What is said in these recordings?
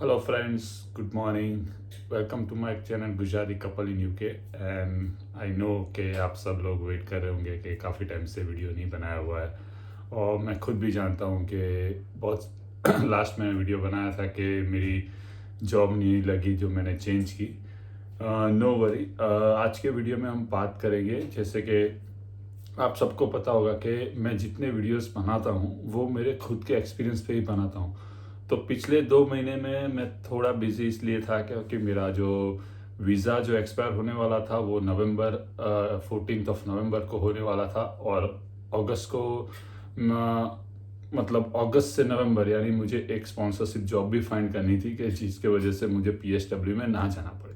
Hello friends, good morning. Welcome to my channel Gujarati couple in UK and I know कि आप सब लोग wait कर रहे होंगे कि काफ़ी टाइम से वीडियो नहीं बनाया हुआ है। और मैं खुद भी जानता हूँ कि बहुत लास्ट में वीडियो बनाया था कि मेरी जॉब नहीं लगी जो मैंने चेंज की। नो वरी, आज के वीडियो में हम बात करेंगे जैसे कि आप सबको पता होगा कि मैं जितने वीडियोस बनाता हूँ वो मेरे खुद के एक्सपीरियंस पे ही बनाता हूँ। तो पिछले 2 महीने में मैं थोड़ा बिजी इसलिए था क्योंकि मेरा जो वीज़ा जो एक्सपायर होने वाला था वो नवंबर 14 नवंबर को होने वाला था। और अगस्त को मतलब अगस्त से नवंबर यानी मुझे एक स्पॉन्सरशिप जॉब भी फाइंड करनी थी कि जिसके वजह से मुझे पीएसडब्ल्यू में ना जाना पड़े।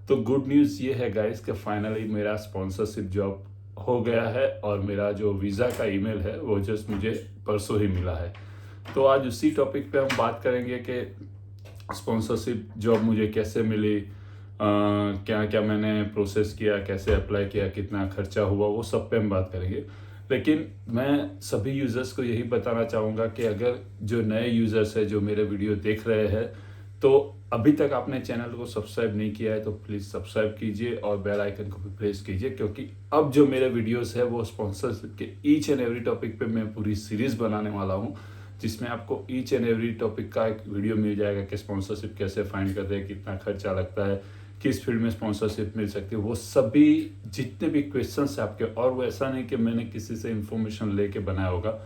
तो गुड न्यूज़ ये है गाइस कि फाइनली मेरा स्पॉन्सरशिप जॉब हो गया है और मेरा जो वीज़ा का ईमेल है वो जस्ट मुझे परसों ही मिला है। तो आज उसी टॉपिक पे हम बात करेंगे कि स्पॉन्सरशिप जॉब मुझे कैसे मिली, क्या क्या मैंने प्रोसेस किया, कैसे अप्लाई किया, कितना खर्चा हुआ, वो सब पे हम बात करेंगे। लेकिन मैं सभी यूज़र्स को यही बताना चाहूँगा कि अगर जो नए यूज़र्स हैं जो मेरे वीडियो देख रहे हैं तो अभी तक आपने चैनल को सब्सक्राइब नहीं किया है तो प्लीज़ सब्सक्राइब कीजिए और बेल आइकन को भी प्रेस कीजिए, क्योंकि अब जो मेरे वीडियोस है वो स्पॉन्सरशिप के ईच एंड एवरी टॉपिक पे मैं पूरी सीरीज़ बनाने वाला हूँ, जिसमें आपको ईच एंड एवरी टॉपिक का एक वीडियो मिल जाएगा कि स्पॉन्सरशिप कैसे फाइंड करते हैं, कितना खर्चा लगता है, किस फील्ड में स्पॉन्सरशिप मिल सकती है, वो सभी जितने भी क्वेश्चन है आपके। और वो ऐसा नहीं कि मैंने किसी से इंफॉर्मेशन लेके बनाया होगा,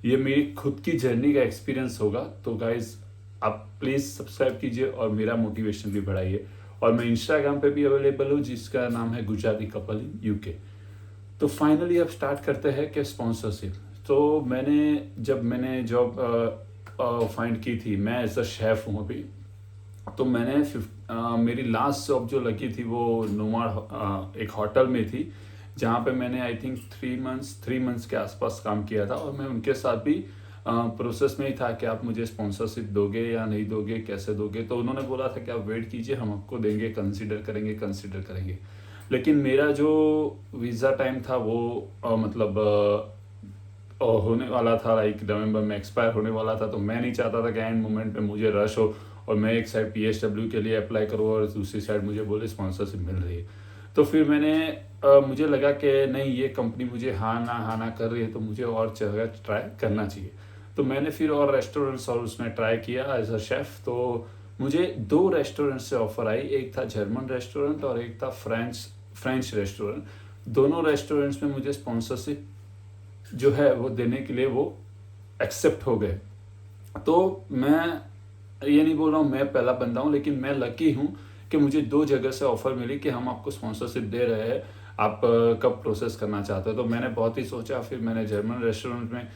ये मेरी खुद की जर्नी का एक्सपीरियंस होगा। तो गाइज आप प्लीज़ सब्सक्राइब कीजिए और मेरा मोटिवेशन भी बढ़ाइए। और मैं इंस्टाग्राम पे भी अवेलेबल हूँ जिसका नाम है गुजराती कपल इन यूके। तो फाइनली अब स्टार्ट करते हैं कि स्पॉन्सरशिप। तो मैंने जॉब फाइंड की थी, मैं एज अ शेफ़ हूँ अभी। तो मेरी लास्ट जॉब जो लगी थी वो नोमाड एक होटल में थी, जहाँ पे मैंने आई थिंक 3 मंथ्स के आसपास काम किया था। और मैं उनके साथ भी प्रोसेस में ही था कि आप मुझे स्पॉन्सरशिप दोगे या नहीं दोगे, कैसे दोगे। तो उन्होंने बोला था कि आप वेट कीजिए, हम आपको देंगे, कंसिडर करेंगे। लेकिन मेरा जो वीज़ा टाइम था वो होने वाला था, लाइक नवंबर में एक्सपायर होने वाला था। तो मैं नहीं चाहता था कि एंड मोमेंट पे मुझे रश हो और मैं एक साइड पीएसडब्ल्यू के लिए अप्लाई करूँ और दूसरी साइड मुझे बोले स्पॉन्सरशिप मिल रही है। तो फिर मुझे लगा कि नहीं, ये कंपनी मुझे हाँ ना कर रही है तो मुझे और जगह ट्राई करना चाहिए। तो मैंने फिर और रेस्टोरेंट्स और उसमें ट्राई किया एज अ शेफ़। तो मुझे 2 रेस्टोरेंट से ऑफर आई, एक था जर्मन रेस्टोरेंट और एक था फ्रेंच रेस्टोरेंट। दोनों रेस्टोरेंट्स में मुझे स्पॉन्सरशिप जो है वो देने के लिए वो एक्सेप्ट हो गए। तो मैं ये नहीं बोल रहा हूँ मैं पहला बंदा हूँ, लेकिन मैं लकी हूँ कि मुझे 2 जगह से ऑफ़र मिली कि हम आपको स्पॉन्सरशिप दे रहे हैं, आप कब प्रोसेस करना चाहते हो। तो मैंने बहुत ही सोचा, फिर मैंने जर्मन रेस्टोरेंट में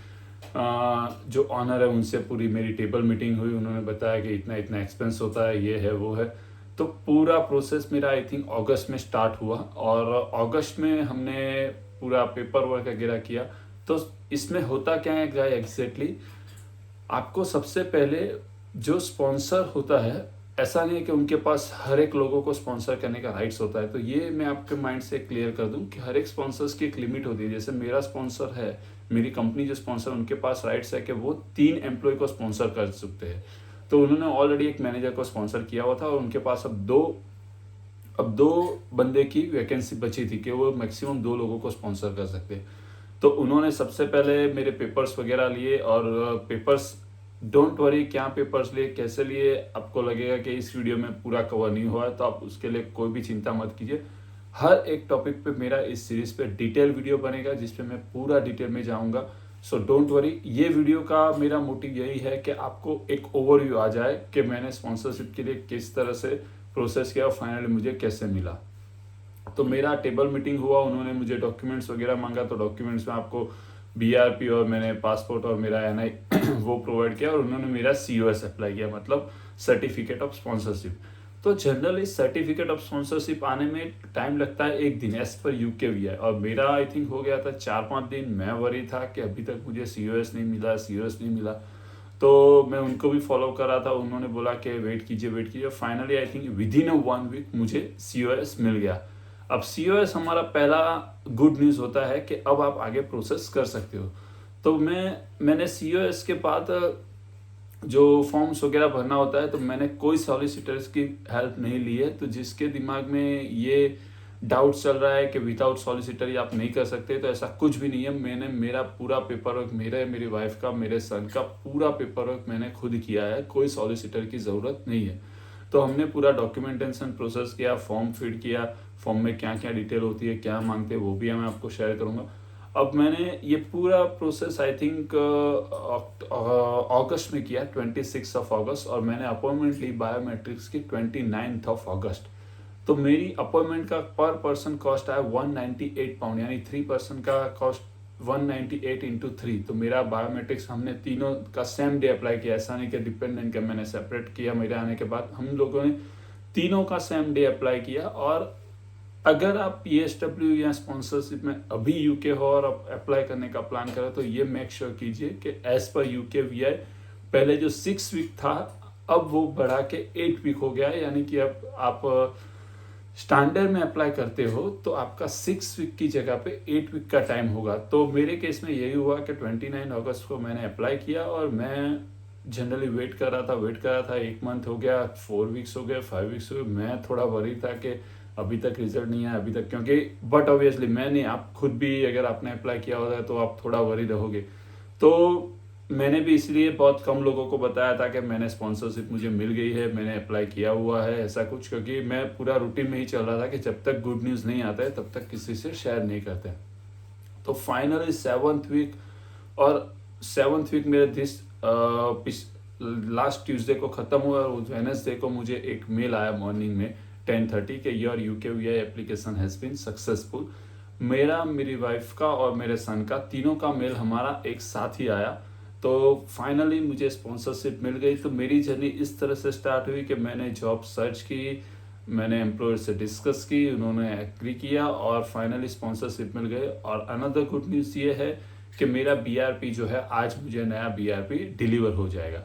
जो ऑनर है उनसे पूरी मेरी टेबल मीटिंग हुई। उन्होंने बताया कि इतना इतना एक्सपेंस होता है, ये है वो है। तो पूरा प्रोसेस मेरा आई थिंक अगस्त में स्टार्ट हुआ और अगस्त में हमने पूरा पेपर वर्क वगैरह किया। तो इसमें होता क्या है गाय एग्जैक्टली, आपको सबसे पहले जो स्पॉन्सर होता है, ऐसा नहीं है कि उनके पास हर एक लोगों को स्पॉन्सर करने का राइट्स होता है। तो ये मैं आपके माइंड से क्लियर कर दूं कि हर एक स्पॉन्सर्स की एक लिमिट होती है। जैसे मेरा स्पॉन्सर है, मेरी कंपनी जो स्पॉन्सर, उनके पास राइट्स है कि वो 3 एम्प्लॉय को स्पॉन्सर कर सकते हैं। तो उन्होंने ऑलरेडी एक मैनेजर को स्पॉन्सर किया हुआ था और उनके पास अब दो बंदे की वैकेंसी बची थी कि वो मैक्सिमम 2 लोगों को स्पॉन्सर कर सकते हैं। तो उन्होंने सबसे पहले मेरे पेपर्स वगैरह लिए। और पेपर्स, डोंट वरी क्या पेपर्स लिए, कैसे लिए, आपको लगेगा कि इस वीडियो में पूरा कवर नहीं हुआ है तो आप उसके लिए कोई भी चिंता मत कीजिए। हर एक टॉपिक पे मेरा इस सीरीज पे डिटेल वीडियो बनेगा जिसपे मैं पूरा डिटेल में जाऊंगा। सो डोंट वरी, ये वीडियो का मेरा मोटिव यही है कि आपको एक ओवरव्यू आ जाए कि मैंने स्पॉन्सरशिप के लिए किस तरह से प्रोसेस किया और फाइनली मुझे कैसे मिला। तो मेरा टेबल मीटिंग हुआ, उन्होंने मुझे डॉक्यूमेंट्स वगैरह मांगा। तो डॉक्यूमेंट्स में आपको बीआरपी और मैंने पासपोर्ट और मेरा एनआई वो प्रोवाइड किया। और उन्होंने मेरा सीओएस अप्लाई किया, मतलब सर्टिफिकेट ऑफ स्पॉन्सरशिप। तो जनरली सर्टिफिकेट ऑफ स्पॉन्सरशिप आने में टाइम लगता है 1 दिन एज पर यूके भी है, और मेरा आई थिंक हो गया था 4-5 दिन। मैं वरी था कि अभी तक मुझे सीओएस नहीं मिला। तो मैं उनको भी फॉलो कर रहा था, उन्होंने बोला कि वेट कीजिए। Finally I think within 1 week मुझे सीओएस मिल गया। अब सीओएस हमारा पहला गुड न्यूज़ होता है कि अब आप आगे प्रोसेस कर सकते हो। तो मैंने सीओएस के बाद जो फॉर्म्स वगैरह भरना होता है, तो मैंने कोई सॉलिसिटर्स की हेल्प नहीं ली है। तो जिसके दिमाग में ये डाउट चल रहा है कि विदाउट सॉलिसिटर ये आप नहीं कर सकते, तो ऐसा कुछ भी नहीं है। मैंने मेरा पूरा पेपर वर्क, मेरी वाइफ का, मेरे सन का पूरा पेपर वर्क मैंने खुद किया है, कोई सॉलिसिटर की ज़रूरत नहीं है। तो हमने पूरा डॉक्यूमेंटेशन प्रोसेस किया, फॉर्म फिल किया, फॉर्म में क्या क्या डिटेल होती है, क्या मांगते हैं, वो भी मैं आपको शेयर करूँगा। अब मैंने ये पूरा प्रोसेस आई थिंक अगस्त में किया, 26 ऑफ अगस्त, और मैंने अपॉइंटमेंट ली बायोमेट्रिक्स की 29 ऑफ अगस्त। तो मेरी अपॉइंटमेंट का पर पर्सन कॉस्ट आया 198 पाउंड, यानी 3 पर्सन का कॉस्ट 198 इंटू 3। तो मेरा बायोमेट्रिक्स हमने तीनों का सेम डे अप्लाई किया, ऐसा नहीं कि डिपेंडेंट का मैंने सेपरेट किया। मेरे आने के बाद हम लोगों ने तीनों का सेम डे अप्लाई किया। और अगर आप PSW या स्पॉन्सरशिप में अभी यूके हो और आप अप्लाई करने का प्लान करें, तो ये मेक श्योर कीजिए कि एज पर यूके VI पहले जो 6 वीक था, अब वो बढ़ा के 8 वीक हो गया है। यानी कि अब आप स्टैंडर्ड में अप्लाई करते हो तो आपका 6 वीक की जगह पे 8 वीक का टाइम होगा। तो मेरे केस में यही हुआ कि 29 अगस्त को मैंने अप्लाई किया, और मैं जनरली वेट कर रहा था 1 मंथ हो गया, 4 वीक्स हो गए, 5 वीक्स हो गए। मैं थोड़ा वरी था कि अभी तक रिजल्ट नहीं आया, अभी तक, क्योंकि बट ऑब्वियसली मैं नहीं, आप खुद भी अगर आपने अप्लाई किया होता है तो आप थोड़ा वरी रहोगे। तो मैंने भी इसलिए बहुत कम लोगों को बताया था कि मैंने स्पॉन्सरशिप मुझे मिल गई है, मैंने अप्लाई किया हुआ है, ऐसा कुछ, क्योंकि मैं पूरा रूटीन में ही चल रहा था कि जब तक गुड न्यूज़ नहीं आता है तब तक किसी से शेयर नहीं करते। तो फाइनली 7th वीक, और 7th वीक मेरे लास्ट ट्यूसडे को ख़त्म हुआ, और वेडनेसडे को मुझे एक मेल आया मॉर्निंग में 10:30 के your UK VI application has been successful. मेरा, मेरी वाइफ का और मेरे सन का, तीनों का मेल हमारा एक साथ ही आया। तो फाइनली मुझे स्पॉन्सरशिप मिल गई। तो मेरी जर्नी इस तरह से स्टार्ट हुई कि मैंने जॉब सर्च की, मैंने एम्प्लॉयर से डिस्कस की, उन्होंने एग्री किया, और फाइनली स्पॉन्सरशिप मिल गए। और अनदर गुड न्यूज़ ये है कि मेरा BRP जो है, आज मुझे नया BRP डिलीवर हो जाएगा।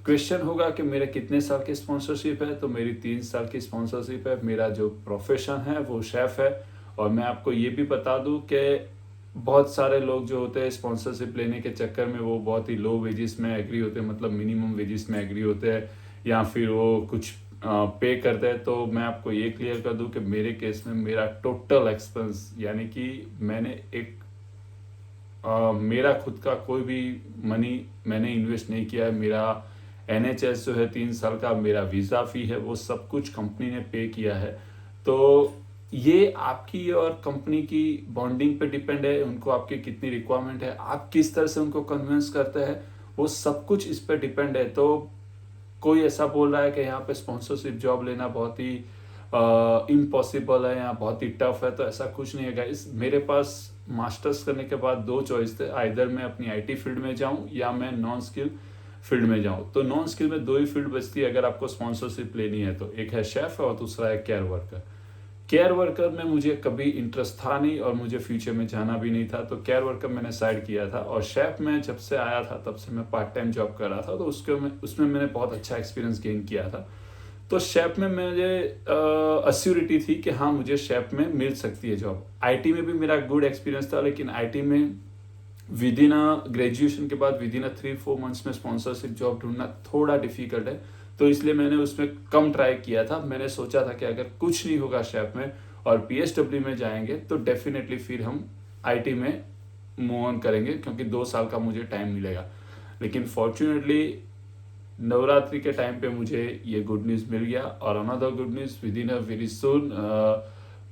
क्वेश्चन होगा कि मेरे कितने साल की स्पॉन्सरशिप है, तो मेरी 3 साल की स्पॉन्सरशिप है। मेरा जो प्रोफेशन है वो शेफ़ है। और मैं आपको ये भी बता दूं कि बहुत सारे लोग जो होते हैं स्पॉन्सरशिप लेने के चक्कर में, वो बहुत ही लो वेजेस में एग्री होते हैं, मतलब मिनिमम वेजेस में एग्री होते हैं, या फिर वो कुछ पे करते हैं। तो मैं आपको ये क्लियर कर दूं कि मेरे केस में मेरा टोटल एक्सपेंस, यानी कि मैंने मेरा खुद का कोई भी मनी मैंने इन्वेस्ट नहीं किया है। मेरा NHS जो है 3 साल का, मेरा वीज़ा फ़ी है, वो सब कुछ कंपनी ने पे किया है। तो ये आपकी और कंपनी की बॉन्डिंग पे डिपेंड है, उनको आपकी कितनी रिक्वायरमेंट है, आप किस तरह से उनको कन्विंस करते हैं, वो सब कुछ इस पर डिपेंड है। तो कोई ऐसा बोल रहा है कि यहाँ पे स्पॉन्सरशिप जॉब लेना बहुत ही इम्पॉसिबल है या बहुत ही टफ है, तो ऐसा कुछ नहीं है गाइस। मेरे पास मास्टर्स करने के बाद 2 चॉइस थे, आइदर मैं अपनी IT फील्ड में जाऊँ या मैं नॉन स्किल फील्ड में जाऊँ। तो नॉन स्किल में 2 ही फील्ड बचती है अगर आपको स्पॉन्सरशिप लेनी है, तो एक है शेफ और दूसरा है केयर वर्कर। केयर वर्कर में मुझे कभी इंटरेस्ट था नहीं और मुझे फ्यूचर में जाना भी नहीं था, तो केयर वर्कर मैंने साइड किया था। और शेफ में जब से आया था तब से मैं पार्ट टाइम जॉब कर रहा था, तो उसमें मैंने बहुत अच्छा एक्सपीरियंस गेन किया था। तो शेफ में मुझे अश्योरिटी थी कि हाँ, मुझे शेफ में मिल सकती है जॉब। IT में भी मेरा गुड एक्सपीरियंस था, लेकिन IT में विद इन ग्रेजुएशन के बाद विद इन 3-4 मंथ्स में स्पॉन्सरशिप जॉब ढूंढना थोड़ा डिफिकल्ट है। तो इसलिए मैंने उसमें कम ट्राई किया था। मैंने सोचा था कि अगर कुछ नहीं होगा शेफ में और PSW में जाएंगे तो डेफिनेटली फिर हम IT में मूव ऑन करेंगे, क्योंकि 2 साल का मुझे टाइम मिलेगा। लेकिन फॉर्चुनेटली नवरात्रि के टाइम पे मुझे ये गुड न्यूज़ मिल गया। और another good news, with in very soon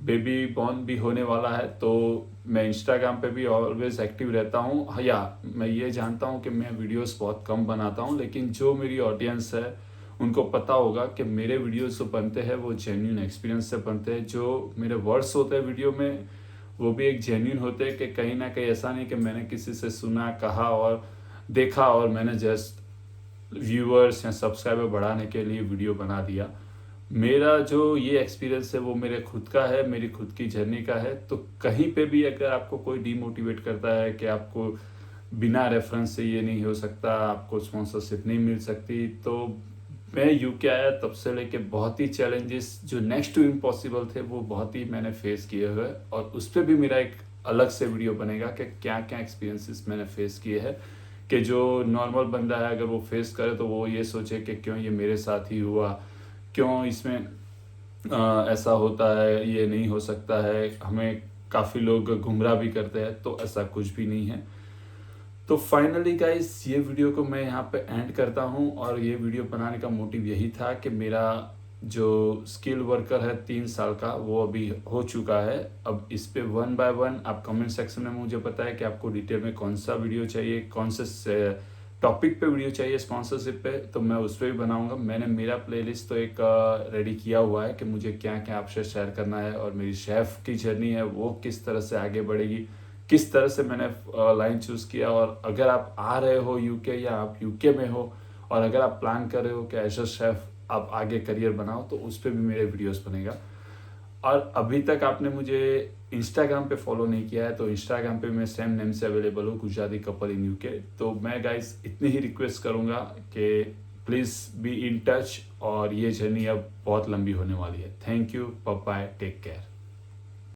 baby born भी होने वाला है। तो मैं इंस्टाग्राम पे भी ऑलवेज एक्टिव रहता हूँ। या मैं ये जानता हूँ कि मैं वीडियोस बहुत कम बनाता हूँ, लेकिन जो मेरी ऑडियंस है उनको पता होगा कि मेरे वीडियोस जो बनते हैं वो जेन्युइन एक्सपीरियंस से बनते हैं। जो मेरे वर्ड्स होते हैं वीडियो में वो भी एक जेन्युइन होते हैं, कि कहीं ना कहीं ऐसा नहीं कि मैंने किसी से सुना, कहा और देखा और मैंने जस्ट व्यूअर्स या सब्सक्राइबर बढ़ाने के लिए वीडियो बना दिया। मेरा जो ये एक्सपीरियंस है वो मेरे खुद का है, मेरी खुद की जर्नी का है। तो कहीं पे भी अगर आपको कोई डीमोटिवेट करता है कि आपको बिना रेफरेंस से ये नहीं हो सकता, आपको स्पॉन्सरशिप नहीं मिल सकती, तो मैं यूके आया तब से लेके बहुत ही चैलेंजेस जो नेक्स्ट टू इम्पॉसिबल थे वो बहुत ही मैंने फेस किए हुए, और उस पर भी मेरा एक अलग से वीडियो बनेगा कि क्या क्या एक्सपीरियंसेस मैंने फेस किए हैं, कि जो नॉर्मल बंदा है अगर वो फेस करे तो वो ये सोचे कि क्यों ये मेरे साथ ही हुआ, क्यों इसमें ऐसा होता है, ये नहीं हो सकता है। हमें काफ़ी लोग गुमराह भी करते हैं, तो ऐसा कुछ भी नहीं है। तो फाइनली गाइस ये वीडियो को मैं यहाँ पे एंड करता हूँ, और ये वीडियो बनाने का मोटिव यही था कि मेरा जो स्किल वर्कर है 3 साल का वो अभी हो चुका है। अब इस पे 1 बाय 1 आप कमेंट सेक्शन में मुझे बताएं कि आपको डिटेल में कौन सा वीडियो चाहिए, कौन से टॉपिक पे वीडियो चाहिए स्पॉन्सरशिप पे, तो मैं उस पर भी बनाऊंगा। मैंने मेरा प्लेलिस्ट तो एक रेडी किया हुआ है कि मुझे क्या क्या आपसे शेयर करना है, और मेरी शेफ़ की जर्नी है वो किस तरह से आगे बढ़ेगी, किस तरह से मैंने लाइन चूज़ किया। और अगर आप आ रहे हो यूके या आप यूके में हो और अगर आप प्लान कर रहे हो कि एज अ शेफ़ आप आगे करियर बनाओ, तो उस पर भी मेरे वीडियोस बनेगा। और अभी तक आपने मुझे इंस्टाग्राम पे फॉलो नहीं किया है, तो इंस्टाग्राम पे मैं सेम नेम से अवेलेबल हूँ, गुजराती कपल इन यूके। तो मैं गाइस इतनी ही रिक्वेस्ट करूँगा कि प्लीज़ बी इन टच, और ये जर्नी अब बहुत लंबी होने वाली है। Thank you, bye bye, take care.